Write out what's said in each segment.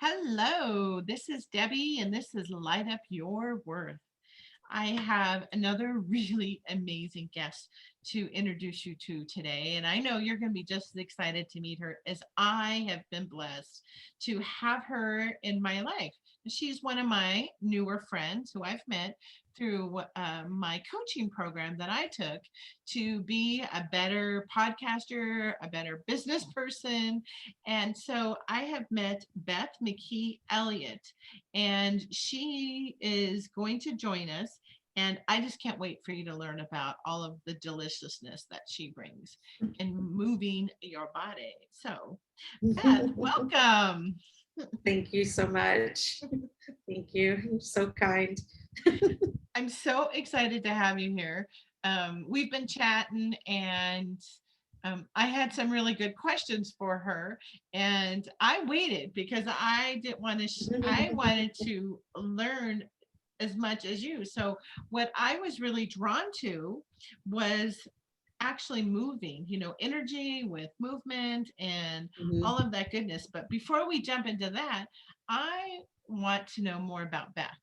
Hello, this is Debbie, and this is Light Up Your Worth. I have another really amazing guest to introduce you to today, and I know you're going to be just as excited to meet her as I have been blessed to have her in my life. She's one of my newer friends who I've met through my coaching program that I took to be a better podcaster, a better business person. And so I have met Beth McKee Elliott, and she is going to join us. And I just can't wait for you to learn about all of the deliciousness that she brings in moving your body. So, Beth, welcome. Thank you so much. Thank you. You're so kind. I'm so excited to have you here. We've been chatting, and I had some really good questions for her, and I waited because I didn't want to. I wanted to learn as much as you. So what I was really drawn to was actually moving, energy with movement and all of that goodness. But before we jump into that, I want to know more about Beth.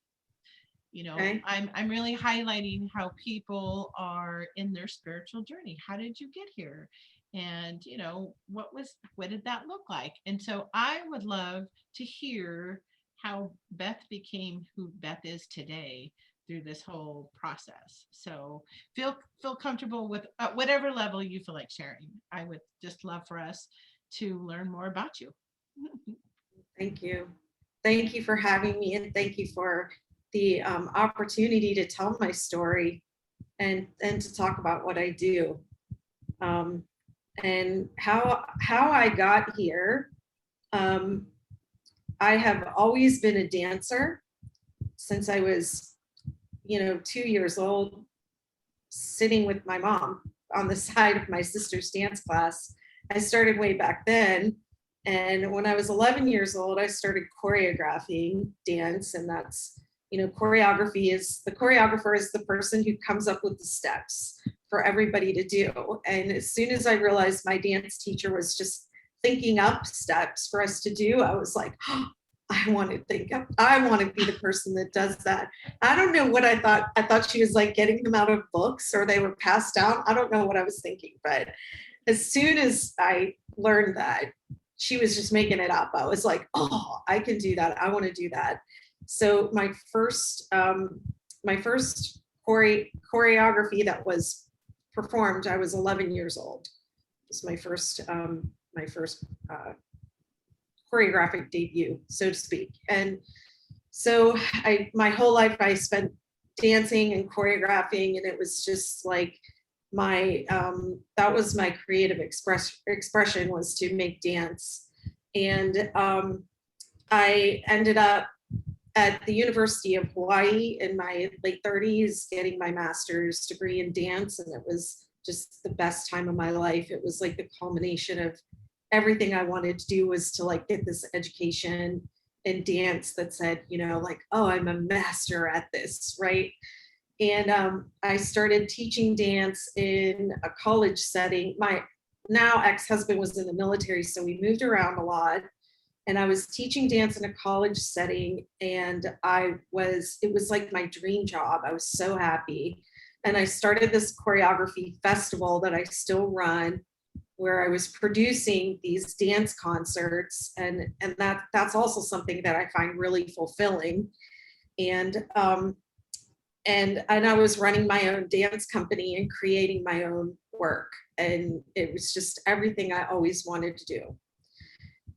Okay. I'm really highlighting how people are in their spiritual journey. How did you get here? And what did that look like? And so I would love to hear how Beth became who Beth is today through this whole process. So feel comfortable with whatever level you feel like sharing. I would just love for us to learn more about you. Thank you. Thank you for having me, and thank you for the opportunity to tell my story and to talk about what I do, and how I got here. I have always been a dancer since I was 2 years old, sitting with my mom on the side of my sister's dance class. I started way back then. And when I was 11 years old, I started choreographing dance. And that's, choreography is the choreographer is the person who comes up with the steps for everybody to do. And as soon as I realized my dance teacher was just thinking up steps for us to do, I was like, oh, I want to be the person that does that. I don't know what I thought. I thought she was like getting them out of books or they were passed down. I don't know what I was thinking, but as soon as I learned that she was just making it up, I was like, oh, I can do that. I want to do that. So my first choreography that was performed, I was 11 years old. It was my first choreographic debut, so to speak. And so my whole life I spent dancing and choreographing, and it was just like that was my creative expression, was to make dance. And I ended up at the University of Hawaii in my late 30s getting my master's degree in dance, and it was just the best time of my life. It was like the culmination of everything I wanted to do, was to like get this education in dance that said, like, oh, I'm a master at this, right? And I started teaching dance in a college setting. My now ex-husband was in the military, so we moved around a lot. And I was teaching dance in a college setting, and it was like my dream job. I was so happy. And I started this choreography festival that I still run, where I was producing these dance concerts, and that's also something that I find really fulfilling. And I was running my own dance company and creating my own work, and it was just everything I always wanted to do.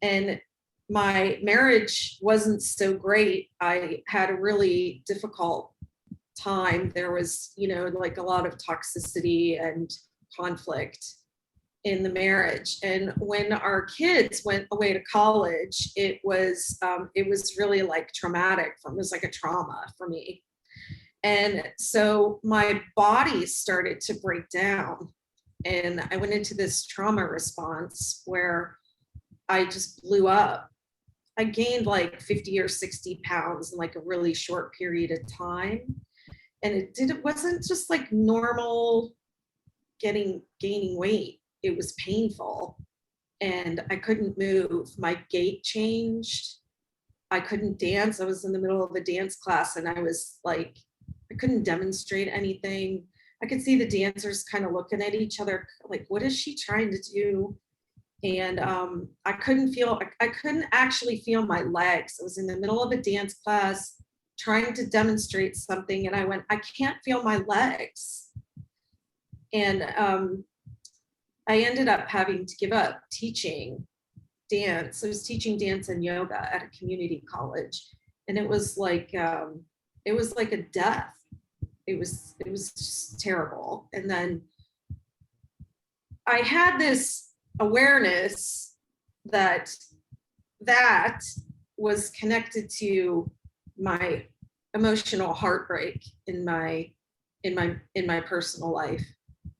And my marriage wasn't so great. I had a really difficult time. There was, like a lot of toxicity and conflict in the marriage. And when our kids went away to college, it was really like traumatic. It was like a trauma for me. And so my body started to break down, and I went into this trauma response where I just blew up. I gained like 50 or 60 pounds in like a really short period of time. And it wasn't just like normal gaining weight. It was painful, and I couldn't move. My gait changed. I couldn't dance. I was in the middle of a dance class and I was like, I couldn't demonstrate anything. I could see the dancers kind of looking at each other like, what is she trying to do? And I couldn't actually feel my legs. I was in the middle of a dance class trying to demonstrate something. And I went, I can't feel my legs. And I ended up having to give up teaching dance. I was teaching dance and yoga at a community college. And it was like a death. It was just terrible. And then I had this awareness that was connected to my emotional heartbreak in my personal life.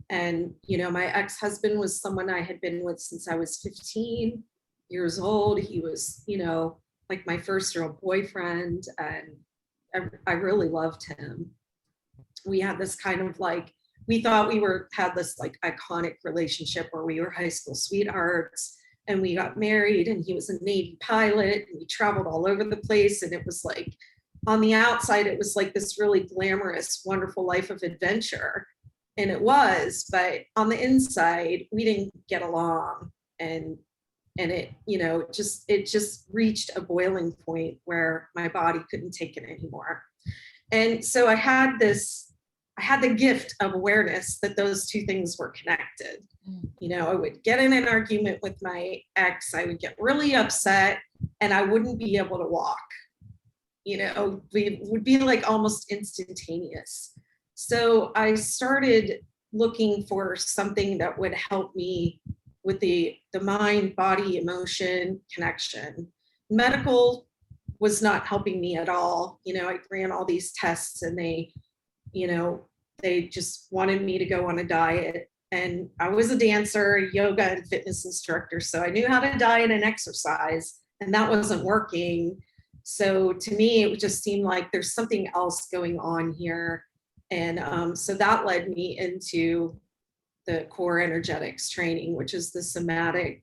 And my ex-husband was someone I had been with since I was 15 years old. He was like my first real boyfriend, and I really loved him. We had this kind of like, we thought we had this like iconic relationship where we were high school sweethearts, and we got married, and he was a Navy pilot, and we traveled all over the place. And it was like, on the outside, it was like this really glamorous, wonderful life of adventure. And it was, but on the inside, we didn't get along. And it, it just reached a boiling point where my body couldn't take it anymore. And so I had the gift of awareness that those two things were connected. I would get in an argument with my ex, I would get really upset, and I wouldn't be able to walk. We would be like almost instantaneous. So I started looking for something that would help me with the mind, body, emotion connection. Medical was not helping me at all. I ran all these tests, and they just wanted me to go on a diet. And I was a dancer, yoga and fitness instructor, so I knew how to diet and exercise, and that wasn't working. So to me, it just seemed like there's something else going on here. And so that led me into the core energetics training, which is the somatic,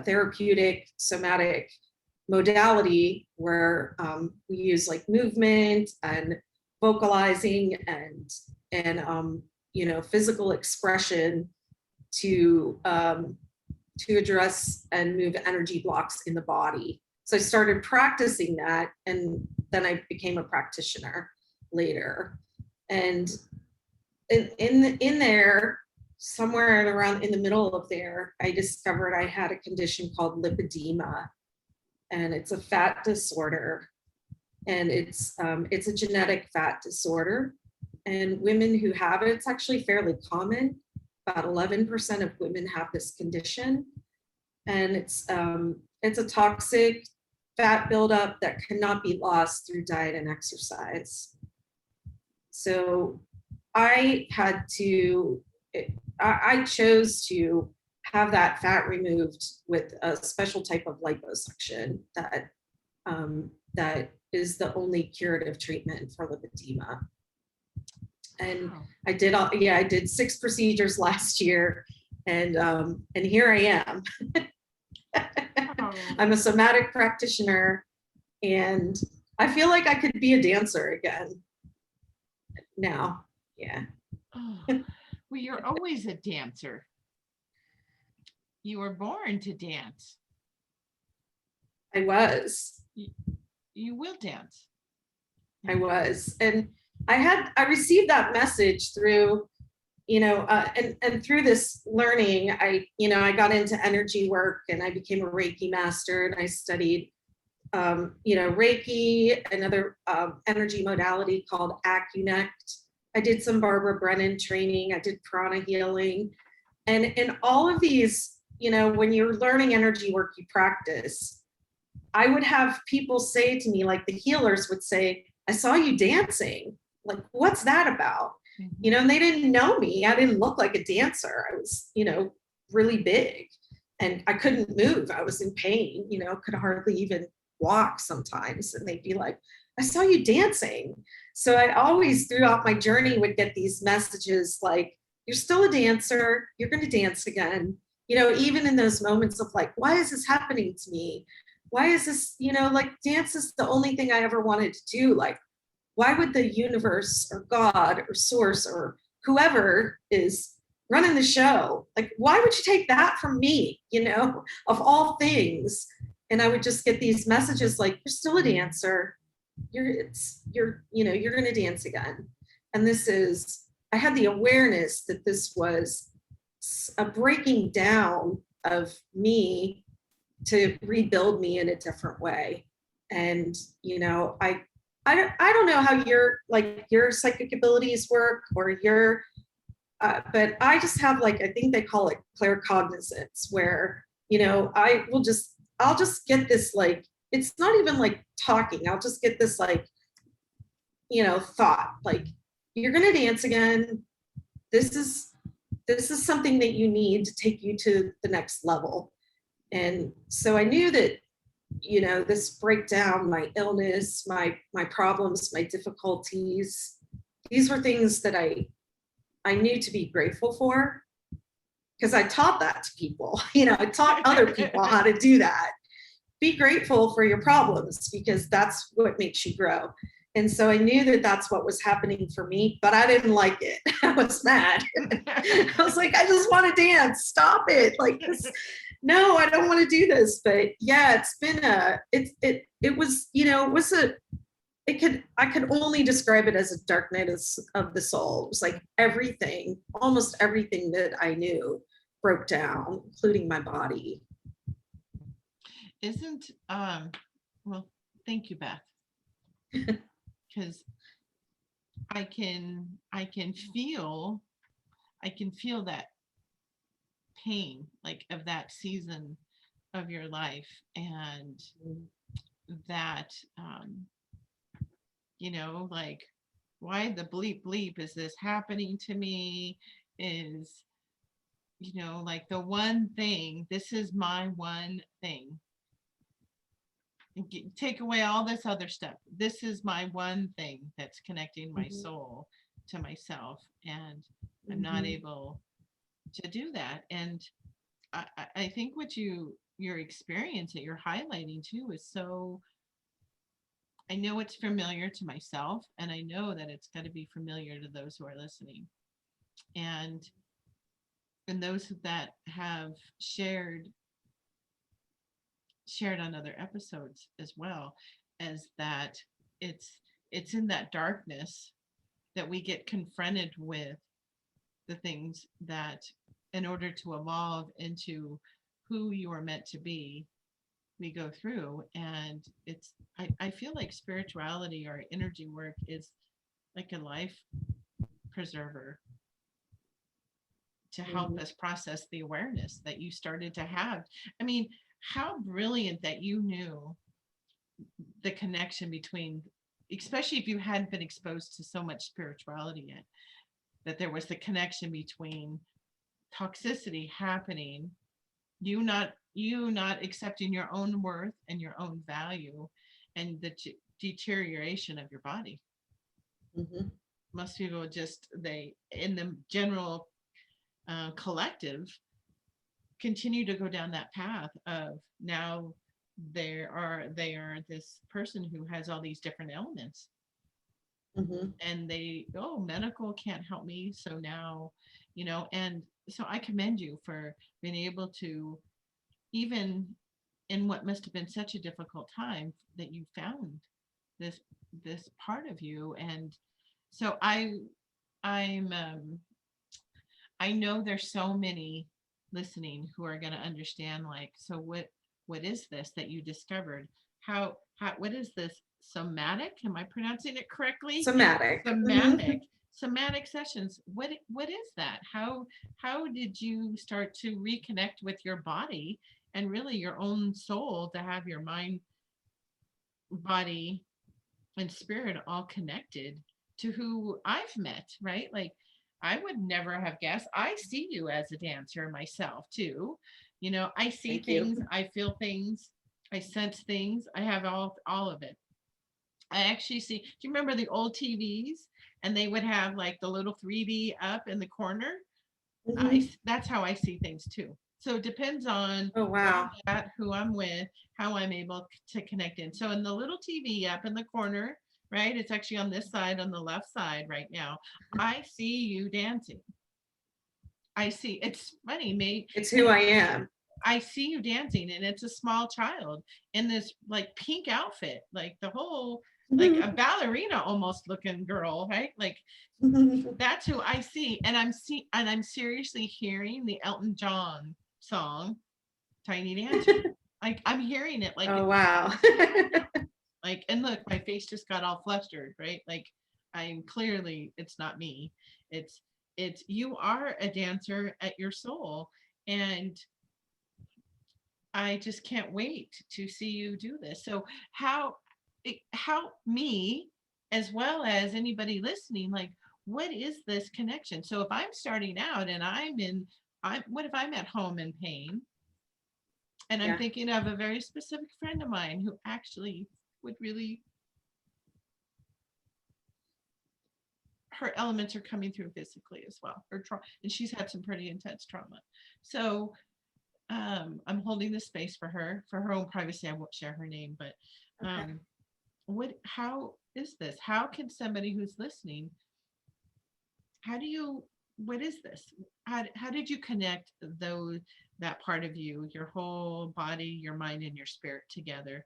therapeutic somatic modality, where we use like movement and vocalizing and physical expression to address and move energy blocks in the body. So I started practicing that, and then I became a practitioner later. And in there, somewhere around in the middle of there, I discovered I had a condition called lipedema, and it's a fat disorder, and it's a genetic fat disorder. And women who have it, it's actually fairly common. About 11% of women have this condition, and it's a toxic fat buildup that cannot be lost through diet and exercise. So I chose to have that fat removed with a special type of liposuction that is the only curative treatment for lipedema. And I did 6 procedures last year, and here I am. I'm a somatic practitioner, and I feel like I could be a dancer again now. Yeah. Well, you're always a dancer. You were born to dance. I was. You will dance. I was. And I received that message through, and through this learning, I got into energy work, and I became a Reiki master, and I studied, Reiki, another energy modality called Acunect. I did some Barbara Brennan training. I did prana healing. And in all of these, when you're learning energy work, you practice. I would have people say to me, like the healers would say, I saw you dancing. Like, what's that about? Mm-hmm. And they didn't know me. I didn't look like a dancer. I was, really big, and I couldn't move. I was in pain, could hardly even walk sometimes. And they'd be like, I saw you dancing. So I always throughout my journey would get these messages like, you're still a dancer. You're going to dance again. even in those moments of like, why is this happening to me? Why is this, like dance is the only thing I ever wanted to do. Like, why would the universe or God or source or whoever is running the show, like, why would you take that from me, of all things? And I would just get these messages like, you're still a dancer. You're going to dance again. And I had the awareness that this was a breaking down of me to rebuild me in a different way. And, I don't know how your psychic abilities work or but I just have like, I think they call it claircognizance, where, I'll just get this, like, it's not even like talking. I'll just get this like, thought, like, you're going to dance again. This is something that you need to take you to the next level. And so I knew that, this breakdown, my illness, my problems, my difficulties, these were things that I knew to be grateful for, because I taught that to people. I taught other people how to do that. Be grateful for your problems, because that's what makes you grow. And so I knew that that's what was happening for me, but I didn't like it. I was mad. I was like, I just want to dance. Stop it. Like this. No, I don't want to do this. But yeah, it's been I could only describe it as a dark night of the soul. It was like almost everything that I knew broke down, including my body. Well, thank you, Beth. Because I can feel that pain, like, of that season of your life, and that like, why the bleep bleep is this happening to me? Is, like, the one thing, this is my one thing. Take away all this other stuff. This is my one thing that's connecting my soul to myself, and I'm not able to do that. And I think what your experience that you're highlighting too is so, I know it's familiar to myself, and I know that it's got to be familiar to those who are listening, and those that have shared on other episodes as well, as that it's in that darkness that we get confronted with the things that, in order to evolve into who you are meant to be, we go through. And I feel like spirituality or energy work is like a life preserver to help us process the awareness that you started to have. I mean, how brilliant that you knew the connection between, especially if you hadn't been exposed to so much spirituality yet, that there was the connection between toxicity happening, you not accepting your own worth and your own value, and the deterioration of your body. Most people just, they, in the general collective, continue to go down that path of, now they are this person who has all these different ailments, and they, oh, medical can't help me, so now, and so I commend you for being able to, even in what must have been such a difficult time, that you found this part of you. And so I'm I know there's so many listening who are going to understand, like, so what is this that you discovered? How what is this? Somatic? Am I pronouncing it correctly? Somatic. Somatic sessions. What is that? How did you start to reconnect with your body and really your own soul, to have your mind, body, and spirit all connected to who I've met, right? Like, I would never have guessed. I see you as a dancer myself too. I see things, I feel things, I sense things. I have all of it. I actually see, do you remember the old TVs? And they would have like the little 3D up in the corner. That's how I see things too. So it depends on Oh, where wow. I'm at, who I'm with, how I'm able to connect in. So in the little TV up in the corner, right? It's actually on this side, on the left side right now. I see you dancing. I see. It's funny, mate. It's who I am. I see you dancing, and it's a small child in this like pink outfit, like the whole like a ballerina almost looking girl, right? Like that's who I see, and I'm seriously hearing the Elton John song, Tiny Dancer. Like I'm hearing it like Oh, wow. like, and look, my face just got all flustered, right? Like I'm clearly, it's not me. It's you are a dancer at your soul, and I just can't wait to see you do this. So how me, as well as anybody listening, like what is this connection? So if I'm starting out and what if I'm at home in pain and I'm Yeah. thinking of a very specific friend of mine who actually would really, her elements are coming through physically as well, and she's had some pretty intense trauma. So I'm holding this space for her own privacy. I won't share her name, but Okay. how is this? How can somebody who's listening, how do you, what is this? How did you connect that part of you, your whole body, your mind, and your spirit together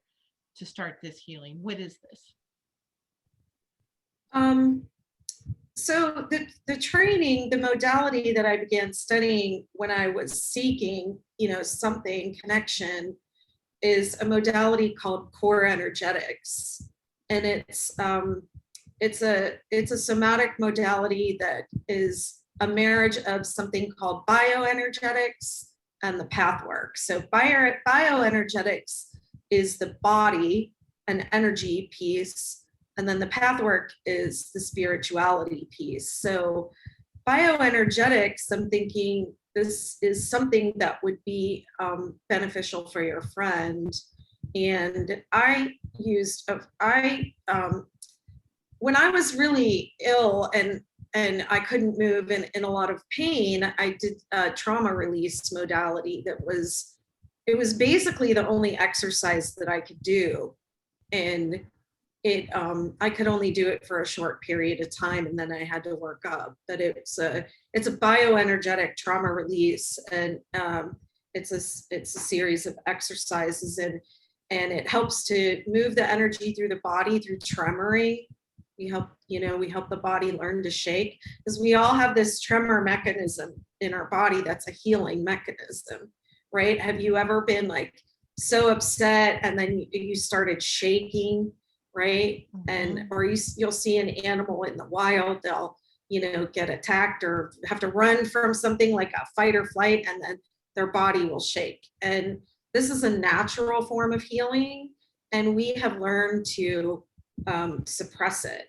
to start this healing? What is this? Um, so the training, the modality that I began studying when I was seeking, something connection, is a modality called core energetics, and it's a somatic modality that is a marriage of something called bioenergetics and the path work. So bioenergetics is the body and energy piece, and then the path work is the spirituality piece. So bioenergetics, I'm thinking this is something that would be beneficial for your friend. And when I was really ill and I couldn't move and in a lot of pain, I did a trauma release modality it was basically the only exercise that I could do. And I could only do it for a short period of time and then I had to work up. But it's a bioenergetic trauma release, and it's a series of exercises, and it helps to move the energy through the body through tremoring. We help the body learn to shake, because we all have this tremor mechanism in our body that's a healing mechanism, right? Have you ever been like so upset and then you started shaking, right? And or you'll see an animal in the wild, they'll get attacked or have to run from something like a fight or flight, and then their body will shake. And this is a natural form of healing, and we have learned to suppress it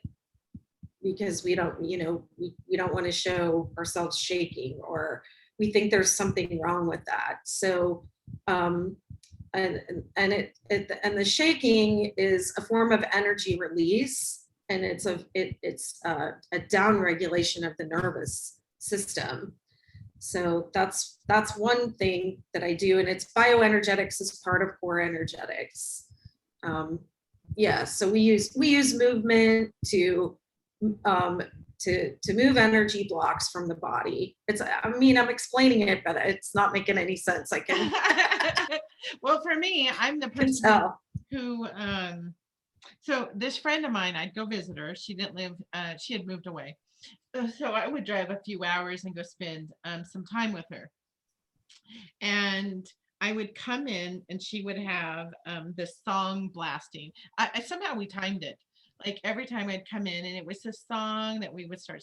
because we don't want to show ourselves shaking, or we think there's something wrong with that. So and the shaking is a form of energy release, and it's a down regulation of the nervous system. So that's one thing that I do, and it's bioenergetics is part of core energetics. Yeah, so we use movement to move energy blocks from the body. I'm explaining it, but it's not making any sense. I can Well, for me, I'm the person who so this friend of mine, I'd go visit her. She didn't live, she had moved away. So I would drive a few hours and go spend some time with her. And I would come in and she would have this song blasting. Somehow we timed it. Like every time I'd come in and it was a song that we would start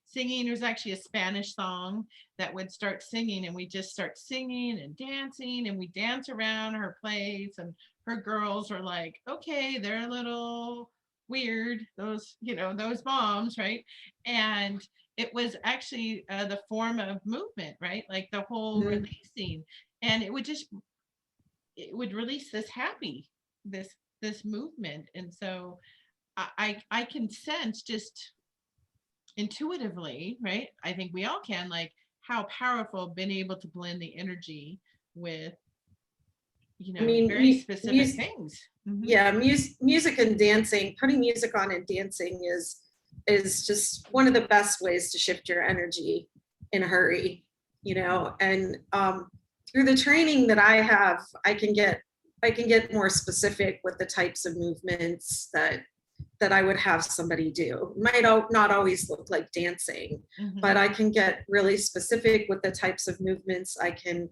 singing. It was actually a Spanish song that would start singing, and we just start singing and dancing, and we dance around her place, and her girls are like, okay, they're a little weird, those moms, right? And it was actually the form of movement, right? Like the whole releasing, and it would release this movement. And so I can sense just intuitively, right? I think we all can, like how powerful being able to blend the energy with, I mean, very specific things. Yeah, music and dancing, putting music on and dancing is just one of the best ways to shift your energy in a hurry, and through the training that I have, I can get more specific with the types of movements that I would have somebody do. Might not always look like dancing, but I can get really specific with the types of movements I can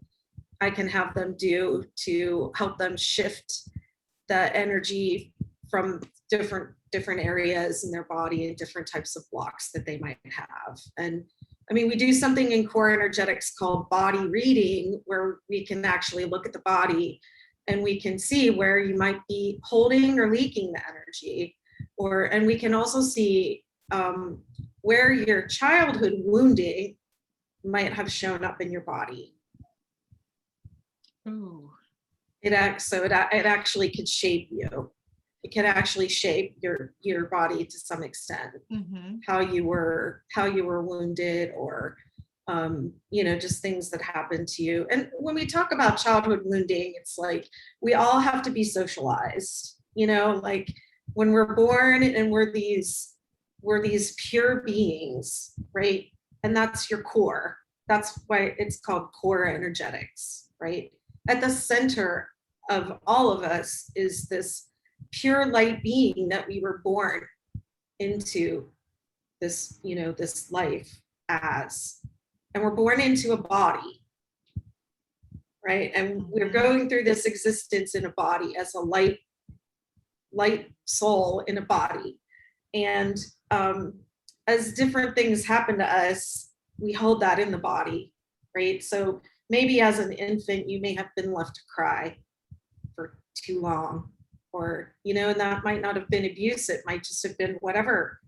have them do to help them shift the energy from different areas in their body and different types of blocks that they might have. And I mean, we do something in core energetics called body reading, where we can actually look at the body and we can see where you might be holding or leaking the energy, and we can also see where your childhood wounding might have shown up in your body. Ooh. It actually could shape you. It can actually shape your body to some extent. How you were wounded, or just things that happened to you. And when we talk about childhood wounding, it's like we all have to be socialized. Like when we're born and we're these pure beings, right? And that's your core. That's why it's called core energetics, right? At the center of all of us is this pure light being that we were born into this, this life as, and we're born into a body, right? And we're going through this existence in a body as a light soul in a body. And as different things happen to us, we hold that in the body, right? So maybe as an infant, you may have been left to cry for too long, or, and that might not have been abuse. It might just have been whatever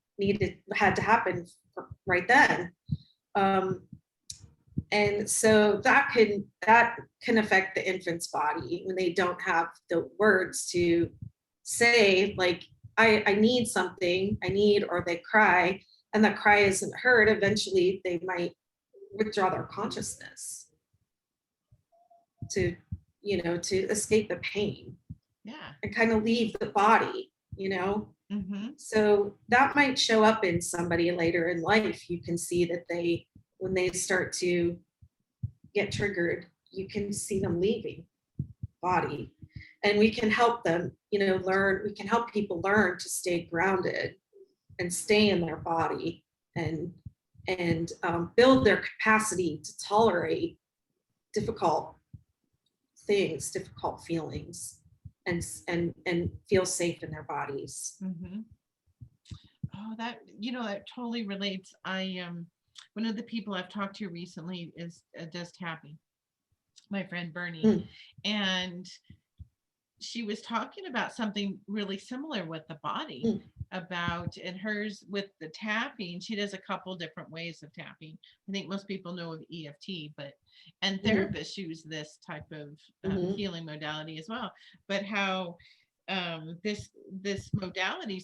had to happen right then. And so that can affect the infant's body when they don't have the words to say, like, I need something, or they cry, and the cry isn't heard. Eventually they might withdraw their consciousness to escape the pain. Yeah. And kind of leave the body, So that might show up in somebody later in life. You can see that when they start to get triggered, you can see them leaving body. And we can help them, we can help people learn to stay grounded and stay in their body, and build their capacity to tolerate difficult things, difficult feelings, and feel safe in their bodies. Oh, that totally relates. One of the people I've talked to recently does tapping, my friend Bernie. And she was talking about something really similar with the body, about, and hers with the tapping. She does a couple different ways of tapping. I think most people know of EFT, and therapists use this type of healing modality as well. But how this modalities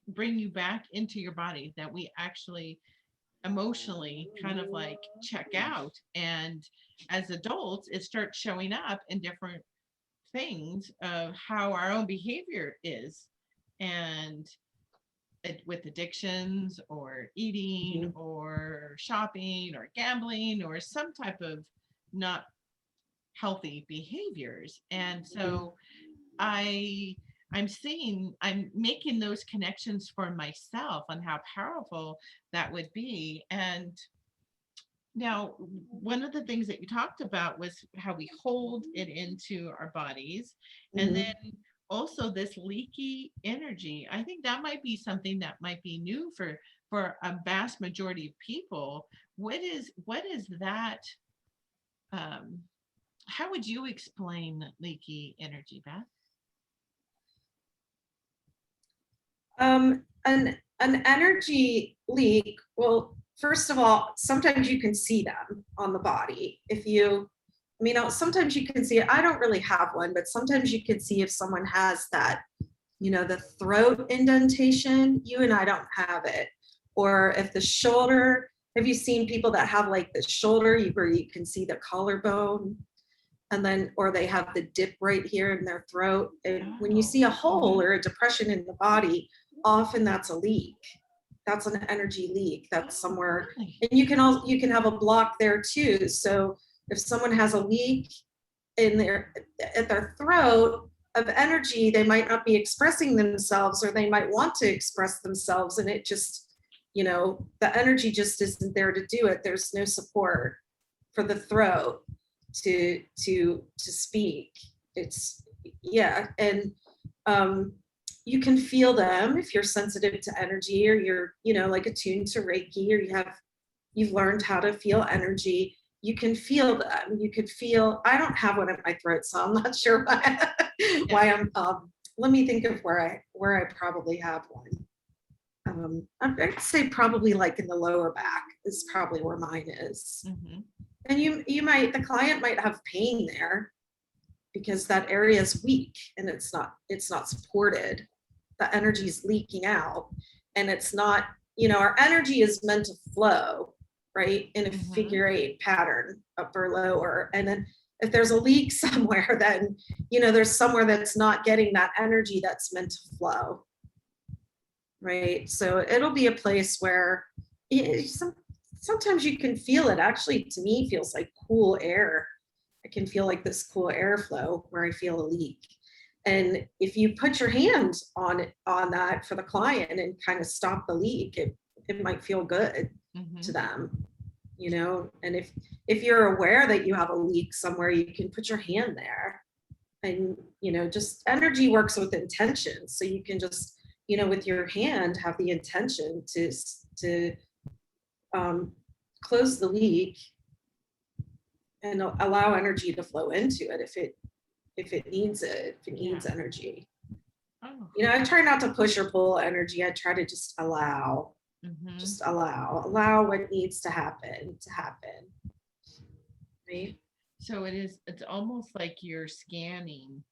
bring you back into your body, that we actually emotionally kind of like check out, and as adults it starts showing up in different things of how our own behavior is, and with addictions or eating or shopping or gambling or some type of not healthy behaviors. And so I'm making those connections for myself on how powerful that would be. And now, one of the things that you talked about was how we hold it into our bodies, and then also this leaky energy. I think that might be something that might be new for a vast majority of people. What is that? How would you explain leaky energy, Beth? An energy leak. Well, first of all, sometimes you can see them on the body. Sometimes you can see it. I don't really have one, but sometimes you can see if someone has that, the throat indentation. You and I don't have it. Or if the shoulder have you seen people that have like the shoulder where you can see the collarbone, and then, or they have the dip right here in their throat? And when you see a hole or a depression in the body, often that's a leak. That's an energy leak. That's somewhere, and you can have a block there too. So if someone has a leak in at their throat of energy, they might not be expressing themselves, or they might want to express themselves, and it just, the energy just isn't there to do it. There's no support for the throat to speak. It's, yeah. And you can feel them if you're sensitive to energy, or you're, like attuned to Reiki, or you've learned how to feel energy. You can feel them. You could feel, I don't have one in my throat, so I'm not sure why I'm, let me think of where I probably have one. I'd say probably like in the lower back is probably where mine is. Mm-hmm. And the client might have pain there because that area is weak and it's not supported. The energy is leaking out, and it's not, our energy is meant to flow, right, in a figure 8 pattern, up or lower. And then if there's a leak somewhere, then, there's somewhere that's not getting that energy that's meant to flow, right? So it'll be a place where sometimes you can feel it. Actually, to me, feels like cool air. I can feel like this cool airflow where I feel a leak. And if you put your hand on that for the client and kind of stop the leak, it might feel good to them, and if you're aware that you have a leak somewhere, you can put your hand there. And just energy works with intention, so you can just, with your hand, have the intention to close the leak and allow energy to flow into it if it needs energy. I try not to push or pull energy. I try to just allow. Just allow what needs to happen, right? So it's almost like you're scanning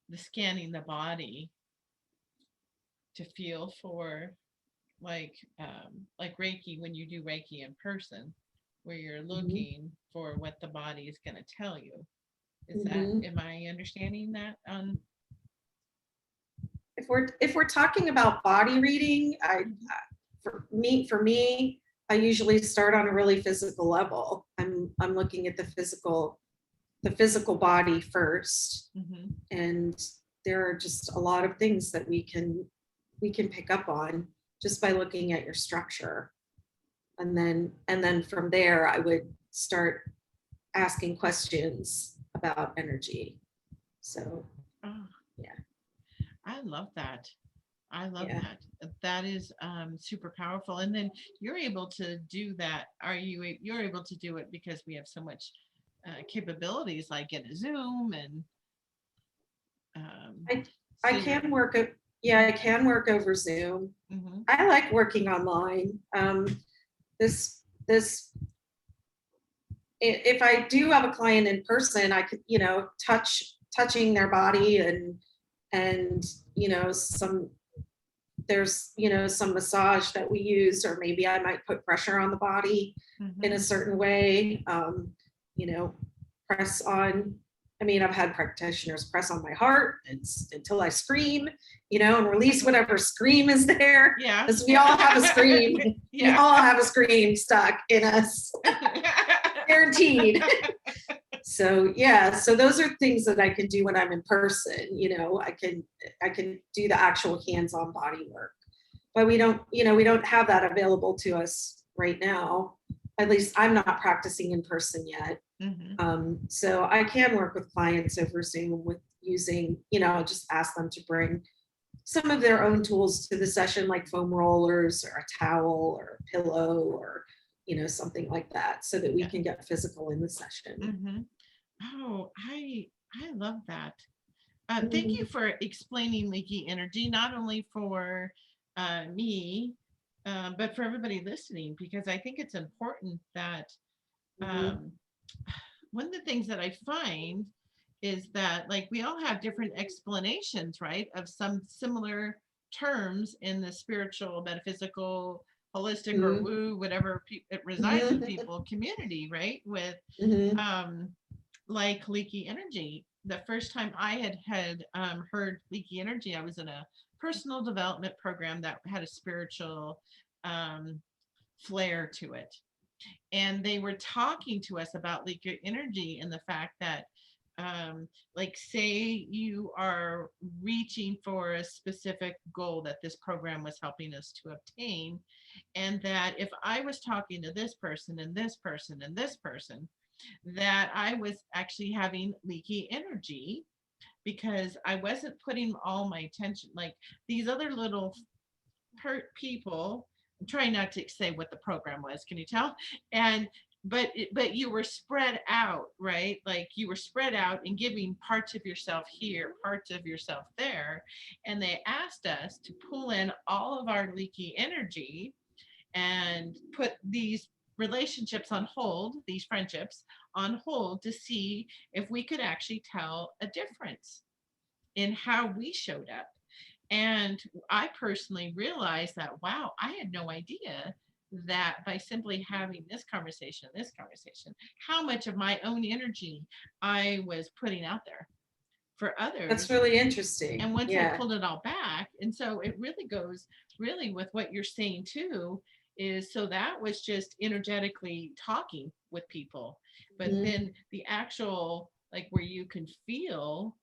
the body to feel for like Reiki, when you do Reiki in person, where you're looking for what the body is going to tell you. Is that, am I understanding that? If we're talking about body reading, for me, I usually start on a really physical level. I'm looking at the physical body first, and there are just a lot of things that we can pick up on just by looking at your structure, and then from there I would start asking questions about energy. So yeah. I love that. That is super powerful. And then you're able to do that. You're able to do it because we have so much capabilities, like in a Zoom, and I can work over Zoom. I like working online. If I do have a client in person, I could, touching their body and there's some massage that we use, or maybe I might put pressure on the body in a certain way, press on. I mean, I've had practitioners press on my heart until I scream, and release whatever scream is there. Yeah. Because we all have a scream. Yeah. We all have a scream stuck in us. Guaranteed. So yeah, so those are things that I can do when I'm in person. I can do the actual hands-on body work, but we don't have that available to us right now. At least I'm not practicing in person yet. So I can work with clients over Zoom with using, just ask them to bring some of their own tools to the session, like foam rollers or a towel or a pillow or, something like that, so that we can get physical in the session. Oh, I love that. Thank you for explaining leaky energy, not only for me, but for everybody listening, because I think it's important that one of the things that I find is that, like, we all have different explanations, right, of some similar terms in the spiritual, metaphysical, holistic or Mhm. woo, whatever it resides in people community, right? With Mhm. like leaky energy. The first time I had heard leaky energy, I was in a personal development program that had a spiritual um, flair to it, and they were talking to us about leaky energy and the fact that like say you are reaching for a specific goal that this program was helping us to obtain, and that if I was talking to this person and this person and this person, that I was actually having leaky energy because I wasn't putting all my attention, like these other little hurt people. I'm trying not to say what the program was. Can you tell? And but you were spread out, right? Like you were spread out and giving parts of yourself here, parts of yourself there. And they asked us to pull in all of our leaky energy and put these relationships on hold, these friendships on hold, to see if we could actually tell a difference in how we showed up. And I personally realized that, wow, I had no idea that by simply having this conversation, how much of my own energy I was putting out there for That's others. really interesting. And once I Yeah. pulled it all back, and so it really goes really with what you're saying too, is so that was just energetically talking with people. But Mhm. then the actual, like where you can feel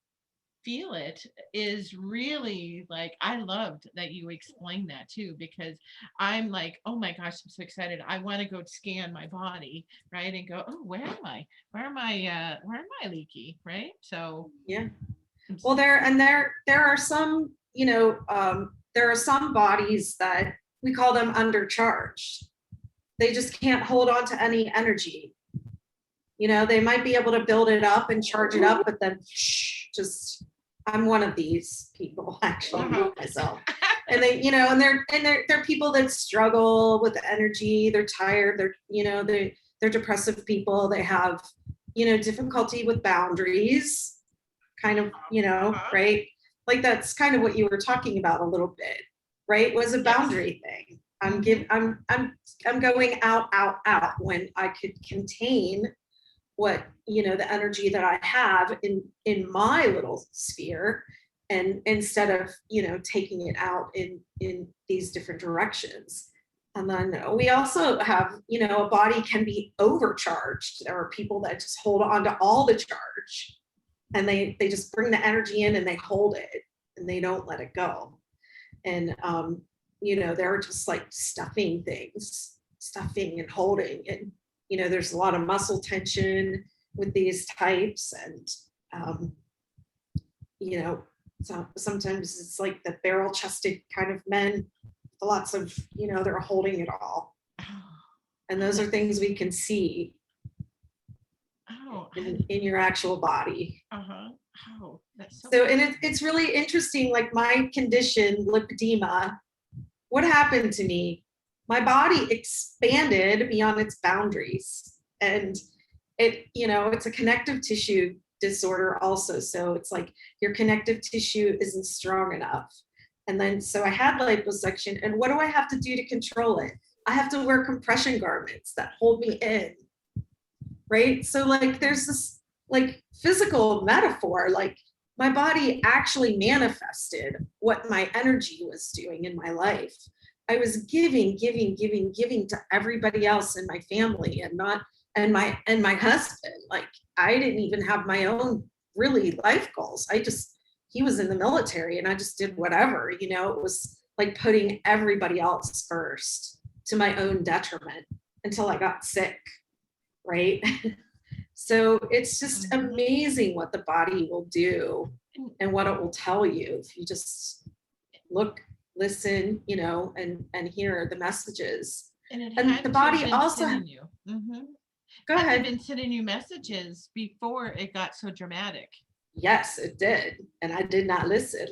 it, is really like, I loved that you explained that too, because I'm like, oh my gosh, I'm so excited, I want to go scan my body, right, and go, oh, where am I leaky, right? So Yeah. Well, there are some, there are some bodies that we call them undercharged. They just can't hold on to any energy. They might be able to build it up and charge it up, but then just, I'm one of these people, actually, myself. And they're people that struggle with energy. They're tired. They're depressive people. They have, difficulty with boundaries, kind of, right? Like that's kind of what you were talking about a little bit, right? Was a boundary thing. I'm going out when I could contain what, the energy that I have in my little sphere, and instead of, taking it out in these different directions. And then we also have, a body can be overcharged. There are people that just hold on to all the charge, and they just bring the energy in and they hold it and they don't let it go. And they're just like stuffing and holding. And there's a lot of muscle tension with these types. And so sometimes it's like the barrel chested kind of men, lots of, they're holding it all. And those are things we can see in your actual body. Oh, that's so and it's really interesting. Like my condition, lipedema, what happened to me? My body expanded beyond its boundaries, and it's a connective tissue disorder also. So it's like your connective tissue isn't strong enough. And then so I had liposuction, and what do I have to do to control it? I have to wear compression garments that hold me in, right? So like there's this like physical metaphor, like my body actually manifested what my energy was doing in my life. I was giving to everybody else in my family, and my husband. Like I didn't even have my own really life goals. He was in the military and I just did whatever, it was like putting everybody else first to my own detriment until I got sick, right? So it's just amazing what the body will do and what it will tell you if you just look, listen, and hear the messages. And the body also you. Go ahead. Been sending you messages before it got so dramatic. Yes, it did, and I did not listen.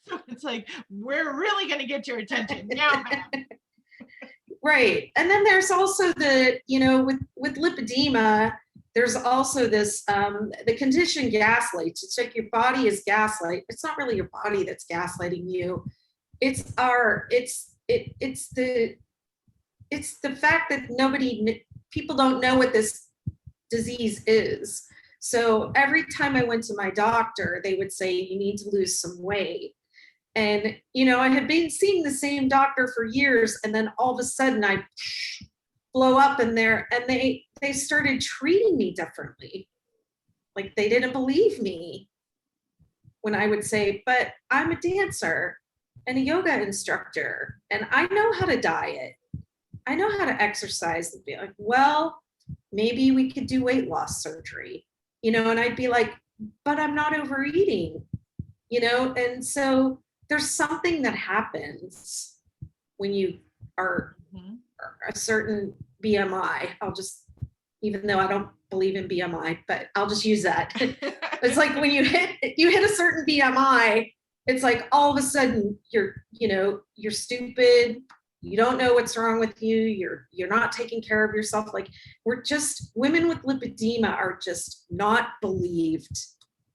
So it's like, we're really going to get your attention now, ma'am. Right. And then there's also the, with lipedema, there's also this, the condition gaslight. It's like your body is gaslight. It's not really your body that's gaslighting you. It's the fact that people don't know what this disease is. So every time I went to my doctor, they would say, you need to lose some weight. And, I had been seeing the same doctor for years. And then all of a sudden I blow up in there, and they started treating me differently. Like, they didn't believe me when I would say, but I'm a dancer and a yoga instructor, and I know how to diet. I know how to exercise. And be like, well, maybe we could do weight loss surgery, and I'd be like, but I'm not overeating, and so there's something that happens when you are a certain BMI. Even though I don't believe in BMI, but I'll just use that. It's like when you hit a certain BMI, it's like all of a sudden you're stupid. You don't know what's wrong with you. You're not taking care of yourself. Like, women with lipedema are just not believed.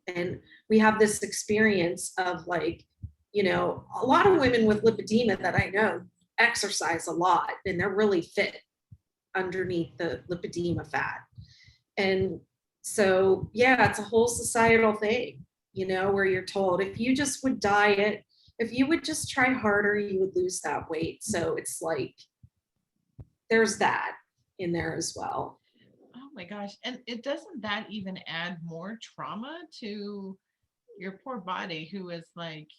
And we have this experience of, like, a lot of women with lipedema that I know exercise a lot, and they're really fit underneath the lipedema fat. And so, yeah, it's a whole societal thing, where you're told if you just would diet, if you would just try harder, you would lose that weight. So it's like, there's that in there as well. Oh my gosh. And doesn't that even add more trauma to your poor body, who is like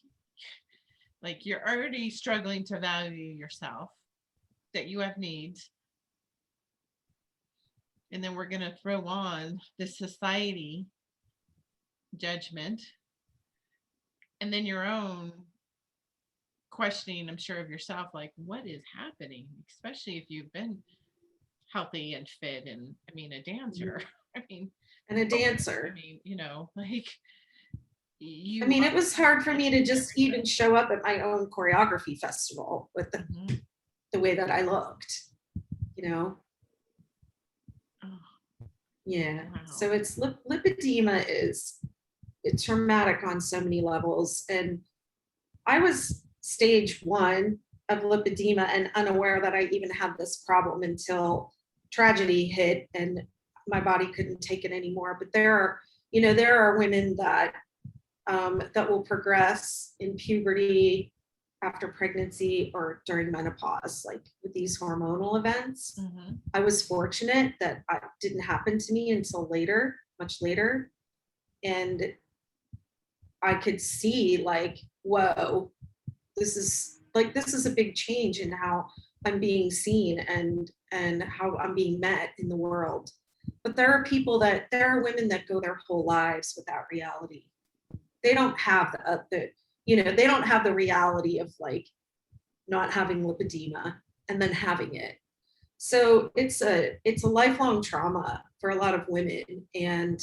you're already struggling to value yourself, that you have needs. And then we're going to throw on the society judgment, and then your own questioning, I'm sure, of yourself, like, what is happening, especially if you've been healthy and fit, and a dancer. And a dancer. Like, it was hard for me to just even show up at my own choreography festival with the way that I looked, Oh. Yeah. Wow. So it's lipedema it's traumatic on so many levels. And I was stage 1 of lipedema and unaware that I even had this problem until tragedy hit and my body couldn't take it anymore. But there are women that will progress in puberty, after pregnancy, or during menopause, like with these hormonal events. I was fortunate that it didn't happen to me until later, much later. And I could see, like, whoa, this is a big change in how I'm being seen and how I'm being met in the world. But there are women that go their whole lives without reality. They don't have they don't have the reality of, like, not having lipedema and then having it. So it's a lifelong trauma for a lot of women. And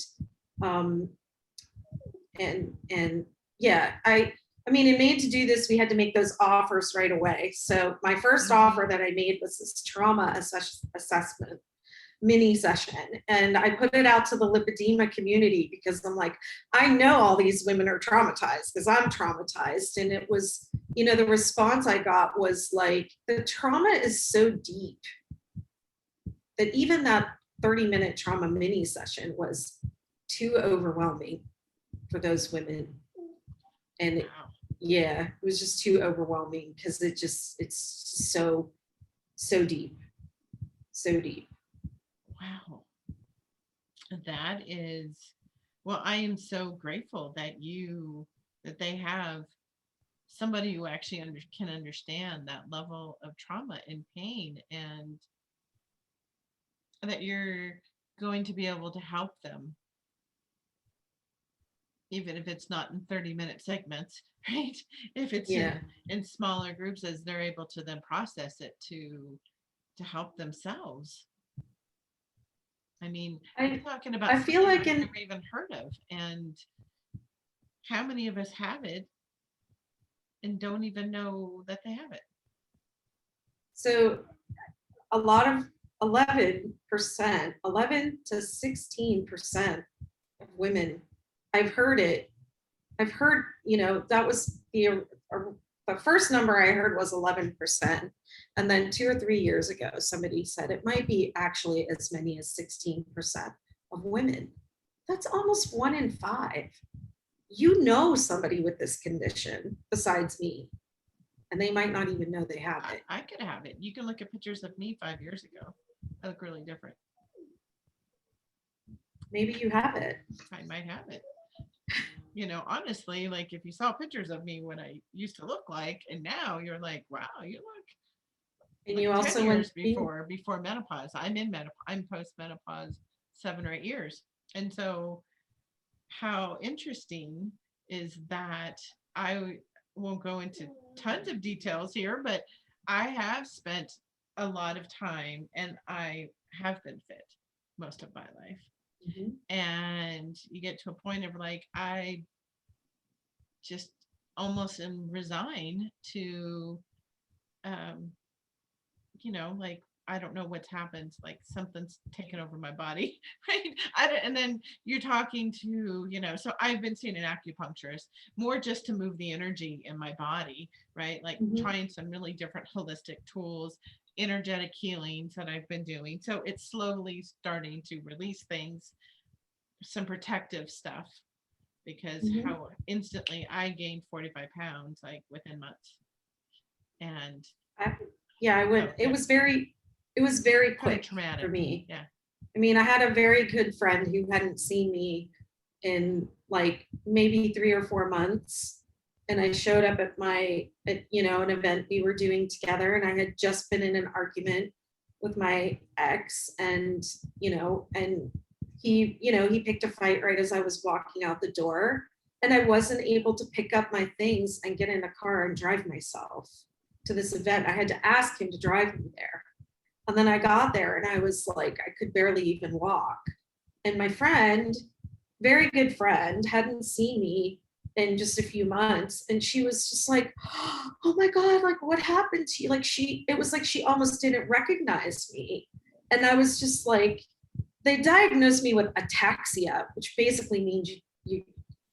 yeah, in Made to Do This, we had to make those offers right away. So my first offer that I made was this trauma assessment mini session. And I put it out to the lipedema community because I'm like, I know all these women are traumatized because I'm traumatized. And it was, the response I got was like, the trauma is so deep that even that 30-minute trauma mini session was too overwhelming for those women. And it was just too overwhelming because it's so deep. So deep. Wow. That is, well, I am so grateful that they have somebody who actually can understand that level of trauma and pain, and that you're going to be able to help them, even if it's not in 30-minute segments, right? If it's in smaller groups, as they're able to then process it to help themselves. You're talking about, I feel like I've never even heard of, and how many of us have it and don't even know that they have it? So a lot 11%, 11 to 16% of women. I've heard it. I've heard, that was the first number I heard was 11%. And then 2 or 3 years ago, somebody said it might be actually as many as 16% of women. That's almost 1 in 5. You know somebody with this condition besides me, and they might not even know they have it. I could have it. You can look at pictures of me 5 years ago. I look really different. Maybe you have it. I might have it. Honestly, like if you saw pictures of me when I used to look like, and now you're like, wow, you look. And like you 10 also years before menopause. I'm in menopause. I'm post menopause 7 or 8 years. And so how interesting is that? I won't go into tons of details here, but I have spent a lot of time and I have been fit most of my life. Mm-hmm. And you get to a point of like, I just almost am resigned to, like, I don't know what's happened, like something's taken over my body, right? And then you're talking to, so I've been seeing an acupuncturist more just to move the energy in my body, right? Like trying some really different holistic tools, energetic healings that I've been doing. So it's slowly starting to release things, some protective stuff, because how instantly I gained 45 pounds, like within months. And I went, it was very quick traumatic for me. Yeah. I mean, I had a very good friend who hadn't seen me in like maybe 3 or 4 months. And I showed up at an event we were doing together. And I had just been in an argument with my ex, and he picked a fight right as I was walking out the door. And I wasn't able to pick up my things and get in a car and drive myself to this event. I had to ask him to drive me there. And then I got there and I was like, I could barely even walk. And my friend, very good friend, hadn't seen me in just a few months. And she was just like, oh my God, like what happened to you? Like it was like she almost didn't recognize me. And I was just like, they diagnosed me with ataxia, which basically means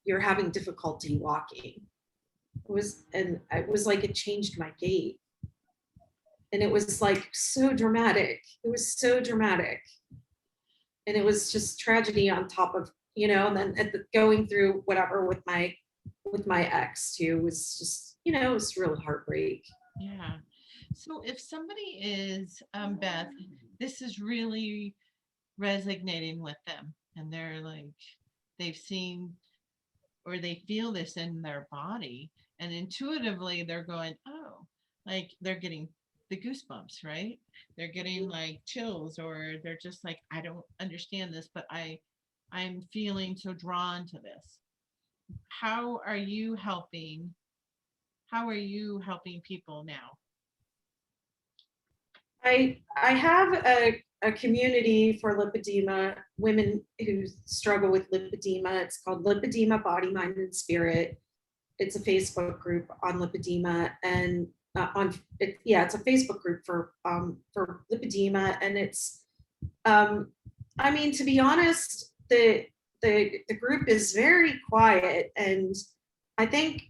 you're having difficulty walking. It was like it changed my gait. And it was like so dramatic. It was so dramatic. And it was just tragedy on top of, and then going through whatever with my ex too was just, it was real heartbreak. Yeah. So if somebody is, Beth, this is really resonating with them and they're like, they've seen or they feel this in their body and intuitively they're going, oh, like they're getting the goosebumps, right? They're getting like chills, or they're just like, I don't understand this, but I'm feeling so drawn to this. How are you helping people now? I have a community for lipedema, women who struggle with lipedema. It's called Lipoedema, Body, Mind, and Spirit. It's a Facebook group on lipedema, and it's a Facebook group for lipedema, and it's I mean, to be honest, the group is very quiet, and I think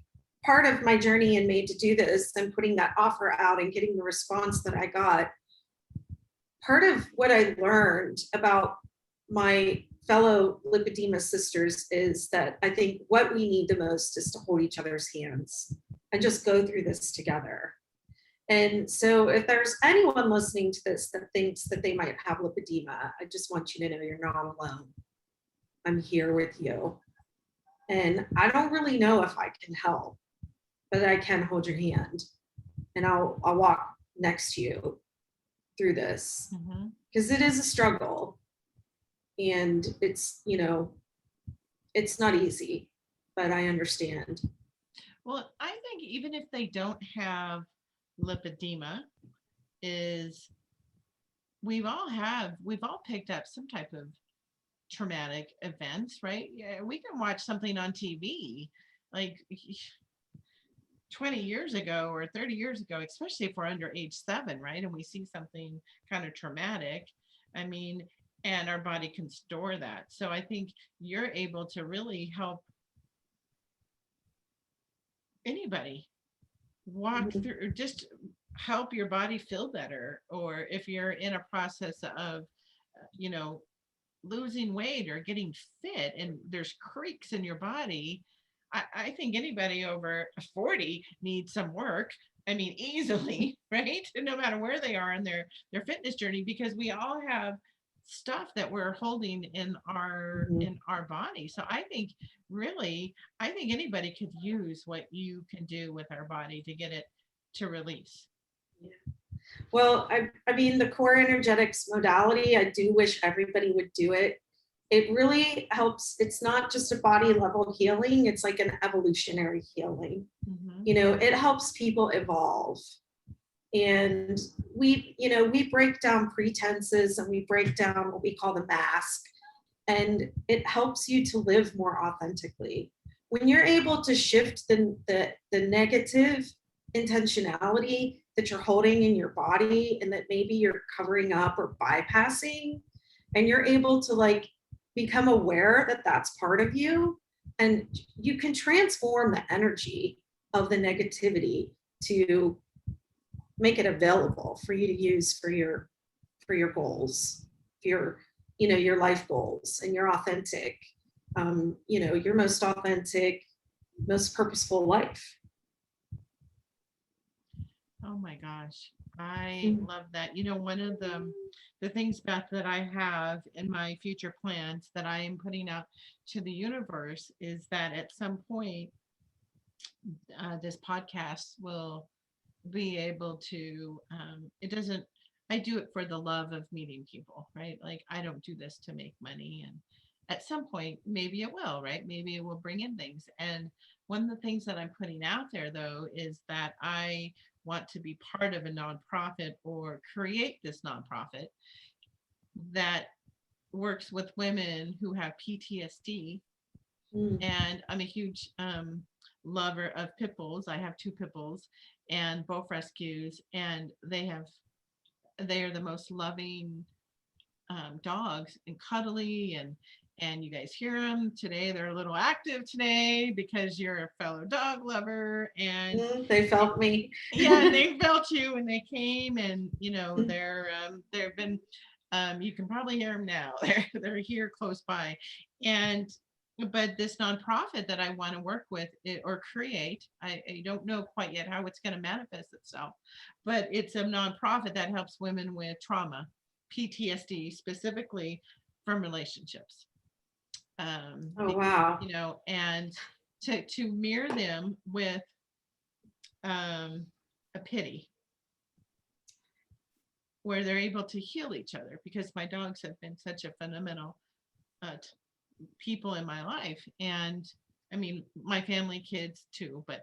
part of my journey in Made to Do This and putting that offer out and getting the response that I got, part of what I learned about my fellow lipedema sisters is that I think what we need the most is to hold each other's hands and just go through this together. And so if there's anyone listening to this that thinks that they might have lipedema, I just want you to know you're not alone. I'm here with you. And I don't really know if I can help, but I can hold your hand and I'll walk next to you through this, because it is a struggle and it's it's not easy, but I understand. Well, I think even if they don't have lipedema, is we've all picked up some type of traumatic events, right? Yeah, we can watch something on TV, like 20 years ago or 30 years ago, especially if we're under age 7, right? And we see something kind of traumatic, I mean, and our body can store that. So I think you're able to really help anybody walk Mhm. through, or just help your body feel better. Or if you're in a process of, you know, losing weight or getting fit and there's creaks in your body, I think anybody over 40 needs some work. I mean, easily, right? No matter where they are in their fitness journey, because we all have stuff that we're holding Mhm. in our body. So I think really, I think anybody could use what you can do with our body to get it to release. Well, I mean, the core energetics modality, I do wish everybody would do it. It really helps. It's not just a body level healing, it's like an evolutionary healing. Hmm. You know, it helps people evolve. And we break down pretenses and we break down what we call the mask. And it helps you to live more authentically. When you're able to shift the negative intentionality that you're holding in your body and that maybe you're covering up or bypassing, and you're able to like become aware that that's part of you, and you can transform the energy of the negativity to make it available for you to use for your goals, for your life goals and your authentic, your most authentic, most purposeful life. Oh my gosh. I Mhm. love that. You know, one of the things, Beth, that I have in my future plans that I am putting out to the universe is that at some point, this podcast will be able to, it doesn't, I do it for the love of meeting people, right? Like, I don't do this to make money. And at some point, maybe it will, right? Maybe it will bring in things. And one of the things that I'm putting out there, though, is that I want to be part of a nonprofit or create this nonprofit that works with women who have PTSD. Mm. And I'm a huge lover of pit bulls. I have 2 pit bulls and both rescues, and they are the most loving dogs and cuddly, and you guys hear them today. They're a little active today because you're a fellow dog lover, and Mm, they felt me. yeah, and they felt you and they came, and you know they've been you can probably hear them now. They're here close by. And but this nonprofit that I want to work with or create, I don't know quite yet how it's going to manifest itself, but it's a nonprofit that helps women with trauma, PTSD, specifically from relationships. Oh, Because wow. you know, and to mirror them with um, a pity, where they're able to heal each other, because my dogs have been such a phenomenal people in my life. And I mean, my family, kids too, but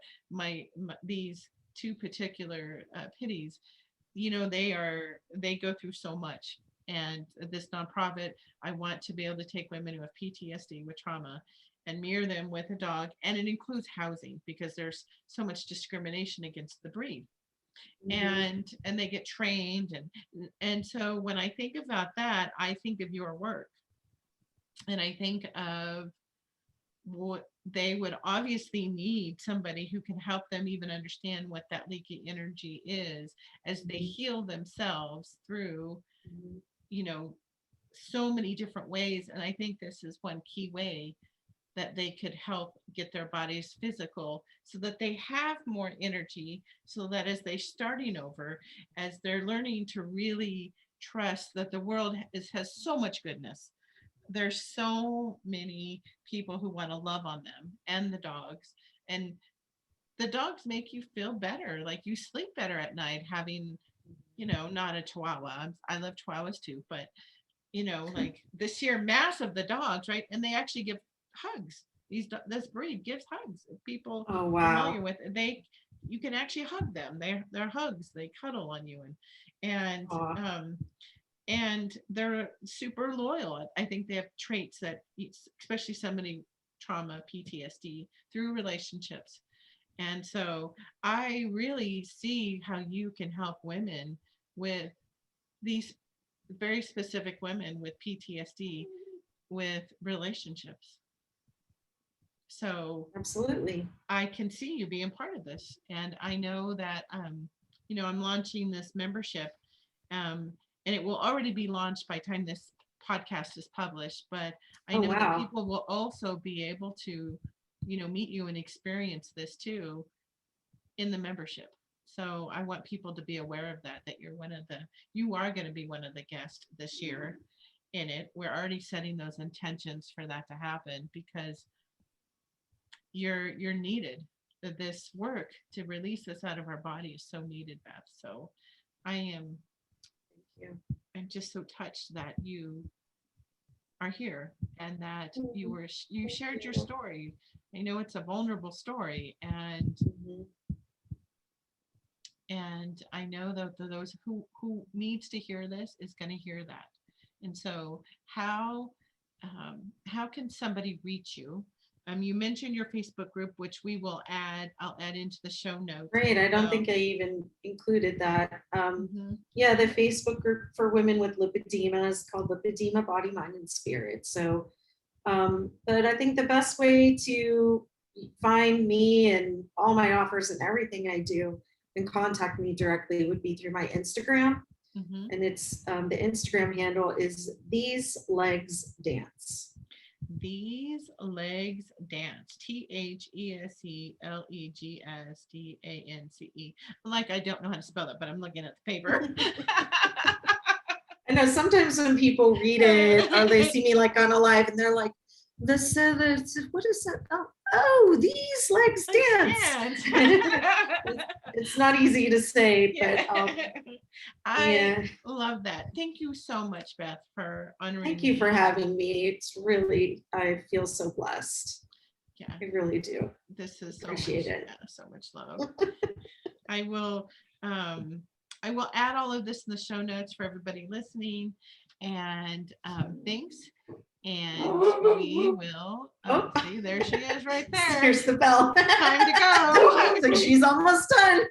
these 2 particular pitties, you know, they go through so much. And this nonprofit, I want to be able to take women who have PTSD with trauma and mirror them with a dog. And it includes housing, because there's so much discrimination against the breed. Mhm. And they get trained. And so when I think about that, I think of your work, and I think of what they would obviously need, somebody who can help them even understand what that leaky energy is as they Mhm. heal themselves through, Mhm. you know, so many different ways. And I think this is one key way that they could help get their bodies physical, so that they have more energy, so that as they're starting over, as they're learning to really trust that the world has so much goodness. There's so many people who want to love on them and the dogs. And the dogs make you feel better, like you sleep better at night having, you know, not a chihuahua. I love chihuahuas too, but you know, like the sheer mass of the dogs, right? And they actually give hugs. This breed gives hugs. If people Oh, familiar wow. with it, you can actually hug them. They're hugs. They cuddle on you, and Aw. and they're super loyal. I think they have traits that, especially somebody trauma, PTSD through relationships. And so I really see how you can help women with these very specific women with PTSD with relationships. So Absolutely. I can see you being part of this. And I know that, I'm launching this membership, and it will already be launched by the time this podcast is published. But I Oh, know that wow. people will also be able to, meet you and experience this too in the membership. So I want people to be aware of that, you are going to be one of the guests this year in it. We're already setting those intentions for that to happen because you're needed. This work to release this out of our body is so needed, Beth. So I am Thank you. I'm just so touched that you are here and that you shared your story. I know it's a vulnerable story, and Mhm. I know that those who needs to hear this is going to hear that. And so how can somebody reach you? You mentioned your Facebook group, which I'll add into the show notes. Great. I don't well. think I even included that. Mhm. Yeah, the Facebook group for women with lipedema is called Lipedema Body, Mind, and Spirit. So, but I think the best way to find me and all my offers and everything I do and contact me directly would be through my Instagram. Mhm. And it's the Instagram handle is These Legs Dance. These Legs Dance. THESELEGSDANCE. Like I don't know how to spell it, but I'm looking at the paper. I know sometimes when people read it or they see me like on a live and they're like, this what is that? Oh, These Legs Dance. It's not easy to say, but I yeah. love that. Thank you so much, Beth, for honoring Thank you for me. having me. It's really, I feel so blessed. Yeah, I really do. this is Appreciate it. so much love. I will add all of this in the show notes for everybody listening. And thanks. And we will see, there she is right there. Here's the bell. Time to go. Like she's almost done.